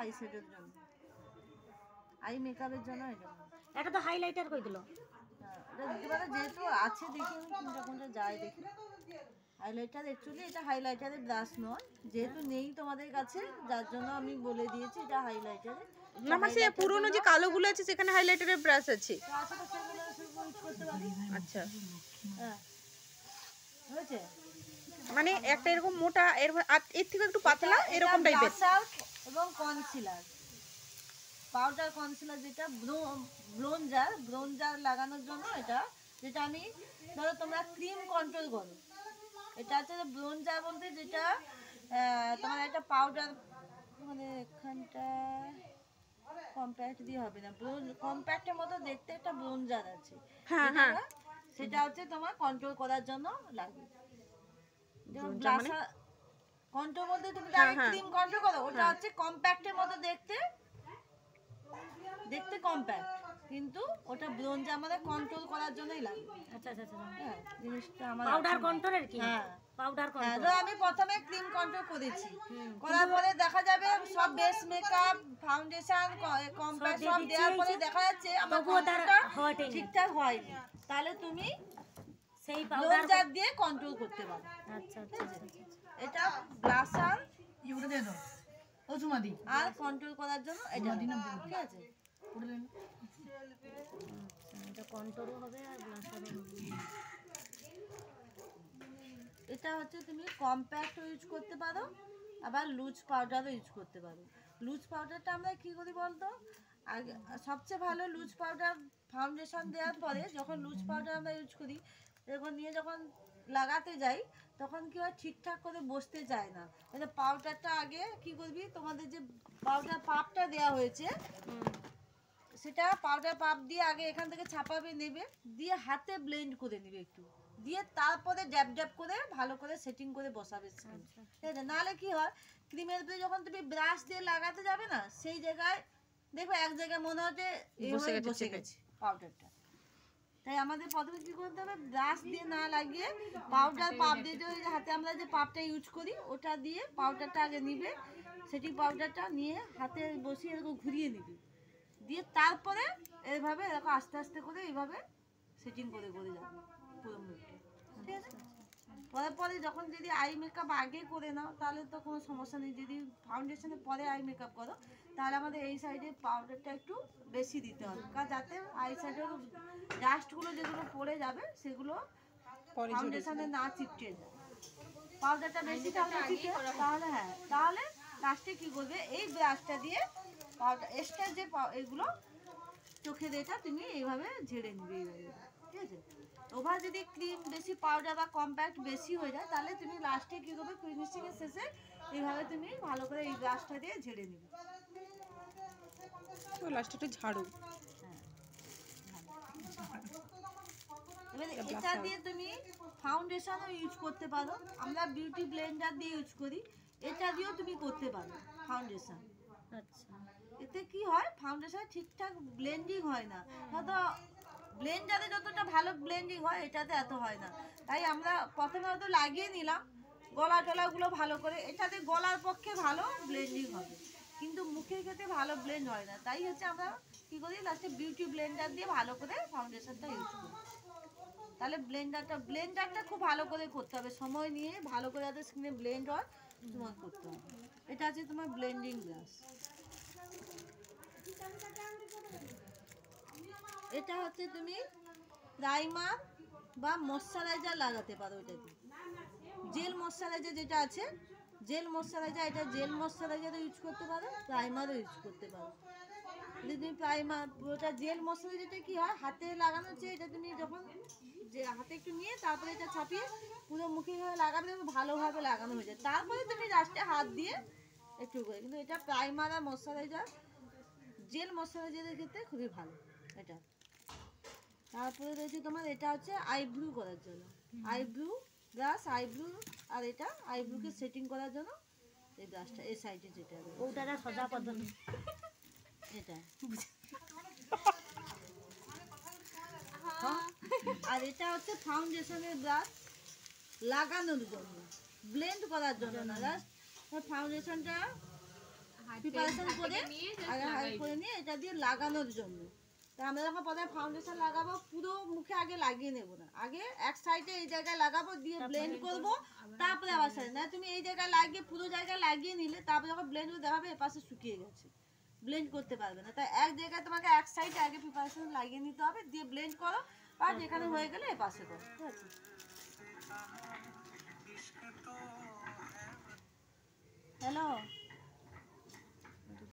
I শ্যাডোর জন্য, I মেকআপের জন্য। এটা তো হাইলাইটার কই দিল, এটা দিতে পারো, যেহেতু আছে দেখি আমি কোনটা কোনটা যায় দেখি। হাইলাইটার অ্যাকচুয়ালি এটা হাইলাইটারের ব্রাশ নয়, যেহেতু নেই তোমাদের কাছে, যার জন্য আমি বলে দিয়েছি এটা হাইলাইটারের। না মাসি পুরনো যে কালোগুলো আছে সেখানে হাইলাইটারের ব্রাশ আছে। আচ্ছা হ্যাঁ হয়েছে, মানে একটা এরকম মোটা এর থেকে একটু পাতলা এরকম টাইপের। এবং কনসিলার, পাউডার কনসিলার, যেটা ব্রোঞ্জার লাগানোর জন্য এটা, যেটা আমি ধরো তোমরা ক্রিম কন্ট্রোল করো, এটা হচ্ছে ব্রোঞ্জার বলতে যেটা তোমার একটা পাউডার, মানে এখানটা কম্প্যাক্ট দিয়ে হবে না, কম্প্যাক্টের মতো দেখতে একটা ব্রোঞ্জার আছে, সেটা হচ্ছে তোমার কন্ট্রোল করার জন্য লাগে। কন্ট্রোল বলতে তুমি ক্রিম কন্ট্রোল করো, ওটা হচ্ছে কম্প্যাক্টের মতো দেখতে কম্প্যাক্ট, কিন্তু ওটা ব্রোঞ্জ আমাদের কন্ট্রোল করার জন্যই লাগে। আচ্ছা আচ্ছা আচ্ছা, হ্যাঁ জিনিসটা আমার পাউডার কন্ট্রোলের কি? হ্যাঁ পাউডার হ্যাঁ, কন্ট্রোল। তো আমি প্রথমে ক্রিম কন্ট্রোল করেছি, করার পরে দেখা যাবে সব বেস মেকআপ, ফাউন্ডেশন, কম্প্যাক্ট সব দেওয়ার পরে দেখা যাচ্ছে আমার কন্ট্রোলটা ঠিকঠাক হয়নি, তাহলে তুমি সেই পাউডার দিয়ে কন্ট্রোল করতে পারো। আচ্ছা আচ্ছা আচ্ছা, এটা ব্লাশার ইউরে দে দাও ও সুমাদি, আর কন্ট্রোল করার জন্য এটা ঠিক আছে, এটা কন্ট্রোলও হবে আর ব্লাশারও হবে। এটা হচ্ছে তুমি কম্প্যাক্ট ইউজ করতে পারো, আবার লুজ পাউডারও ইউজ করতে পারো। লুজ পাউডারটা আমরা কী করি বলতো, আগে সবচেয়ে ভালো লুজ পাউডার ফাউন্ডেশন দেওয়ার পরে যখন লুজ পাউডার আমরা ইউজ করি, এরকম নিয়ে যখন লাগাতে যাই তখন কি হয়, ঠিকঠাক করে বসতে চায় না। এটা পাউডারটা আগে কি করবি, তোমাদের যে পাউডার পাপটা দেওয়া হয়েছে সেটা পাউডার পাপ দিয়ে আগে এখান থেকে ছাপাবে, নেবে, দিয়ে হাতে ব্লেন্ড করে নেবে একটু, দিয়ে তারপরে ড্যাব ড্যাব করে ভালো করে সেটিং করে বসাবে স্কিন। ঠিক আছে, নাহলে কি হয়, ক্রিমের উপরে যখন তুমি ব্রাশ দিয়ে লাগাতে যাবে না, সেই জায়গায় দেখবে এক জায়গায় মনে হচ্ছে বসে গেছে পাউডারটা। তাই আমাদের প্রথমে কি করতে হবে, ব্রাশ দিয়ে না লাগিয়ে পাউডার পাপ দিয়ে, ওই হাতে আমরা যে পাপটা ইউজ করি ওটা দিয়ে পাউডারটা আগে নিবে, সেটিং পাউডারটা নিয়ে হাতে বসিয়ে এরকম ঘুরিয়ে নিবি, দিয়ে তারপরে এইভাবে এরকম আস্তে আস্তে করে এইভাবে সেটিং করে করে যাবে পুরো মুখটা। ঠিক আছে, পরে পরে যখন যদি আই মেকআপ আগে করে নাও তাহলে তো কোনো সমস্যা নেই, যদি ফাউন্ডেশনের পরে আই মেকআপ করো তাহলে আমাদের এই সাইডে পাউডারটা একটু বেশি দিতে হবে, কারণ যাতে আই সাইডের ডাস্টগুলো যেগুলো পড়ে যাবে সেগুলো ফাউন্ডেশনে না চিপটে যায়। পাউডারটা বেশি তাহলে হ্যাঁ, তাহলে লাস্টে কি করবে, এই ব্রাশটা দিয়ে পাউডার এক্সট্রা যে এগুলো চোখে এটা তুমি এইভাবে ঝেড়ে নিবে এইভাবে। ঠিক আছে, ওভার যদি ক্রিম বেশি পাউডার বা কম্প্যাক্ট বেশি হয়ে যায় তাহলে তুমি লাস্টে কী করবে, ফিনিশিংয়ের শেষে এইভাবে তুমি ভালো করে এই ব্রাশটা দিয়ে ঝেড়ে নিবে। তো লাস্টে একটু ঝাড়ু, এবার এটা দিয়ে তুমি ফাউন্ডেশনও ইউজ করতে পারো, আমরা বিউটি ব্লেন্ডার দিয়ে ইউজ করি, এটা দিয়েও তুমি করতে পারো ফাউন্ডেশন। আচ্ছা, এতে কি হয়, ফাউন্ডেশন ঠিকঠাক ব্লেন্ডিং হয় না, হয়তো ব্লেন্ডারে যতটা ভালো ব্লেন্ডিং হয় এটাতে এত হয় না, তাই আমরা প্রথমে হয়তো লাগিয়ে নিলাম গলা টলাগুলো ভালো করে, এটাতে গলার পক্ষে ভালো ব্লেন্ডিং হবে কিন্তু মুখের ক্ষেত্রে ভালো ব্লেন্ড হয় না, তাই হচ্ছে আমরা কী করি, লাস্টে বিউটি ব্লেন্ডার দিয়ে ভালো করে ফাউন্ডেশনটা ইউজ করি। তাহলে ব্লেন্ডারটা খুব ভালো করে করতে হবে, সময় নিয়ে ভালো করে যাতে স্কিনে ব্লেন্ড হয় তোমার করতে হবে। এটা আছে তোমার ব্লেন্ডিং ব্রাশ। এটা হচ্ছে তুমি প্রাইমার বা ময়শ্চারাইজার লাগাতে পারো, এটাতে জেল ময়শ্চারাইজার যেটা আছে, জেল ময়শ্চারাইজার, এটা জেল ময়শ্চারাইজারও ইউজ করতে পারো, প্রাইমারও ইউজ করতে পারো। যদি তুমি প্রাইমার, ওটা জেল ময়শ্চারাইজারটা কী হয়, হাতে লাগানো হচ্ছে, এটা তুমি যখন যে হাতে একটু নিয়ে তারপরে এটা ছাপিয়ে পুরো মুখে লাগাবে, ভালোভাবে লাগানো হয়ে যায়, তারপরে তুমি লাস্টে হাত দিয়ে একটু করে। কিন্তু এটা প্রাইমার আর ময়শ্চারাইজার, জেল ময়শ্চারাইজারের ক্ষেত্রে খুবই ভালো এটা। তারপরে রয়েছে তোমার, এটা হচ্ছে আইব্রু করার জন্য, আইব্রু ব্রাশ, আইব্রু, আর এটা আইব্রুকে সেটিং করার জন্য এই ব্রাশটা, এই সাইডে যেটা ওটা সোজা পদ্ধতি, এটা আর এটা হচ্ছে ফাউন্ডেশনের ব্রাশ লাগানোর জন্য, ব্লেন্ড করার জন্য না, জাস্ট ফাউন্ডেশনটা প্রিপারেশন করে আগে হাই করে নিয়ে এটা দিয়ে লাগানোর জন্য। তা আমরা যখন প্রথমে ফাউন্ডেশন লাগাবো পুরো মুখে আগে লাগিয়ে নেব না, আগে এক সাইডে এই জায়গায় লাগাবো দিয়ে ব্লেন্ড করব, তারপরে আবার সাইড না তুমি এই জায়গায় লাগিয়ে পুরো জায়গায় লাগিয়ে নিলে তারপরে যখন ব্লেন্ড করে দেখাবে এর পাশে শুকিয়ে গেছে, ব্লেন্ড করতে পারবে না। তাই এক জায়গায় তোমাকে এক সাইডে আগে প্রিপারেশন লাগিয়ে নিতে হবে, দিয়ে ব্লেন্ড করো, আর যেখানে হয়ে গেলে এ পাশে করো, ঠিক আছে? হ্যালো।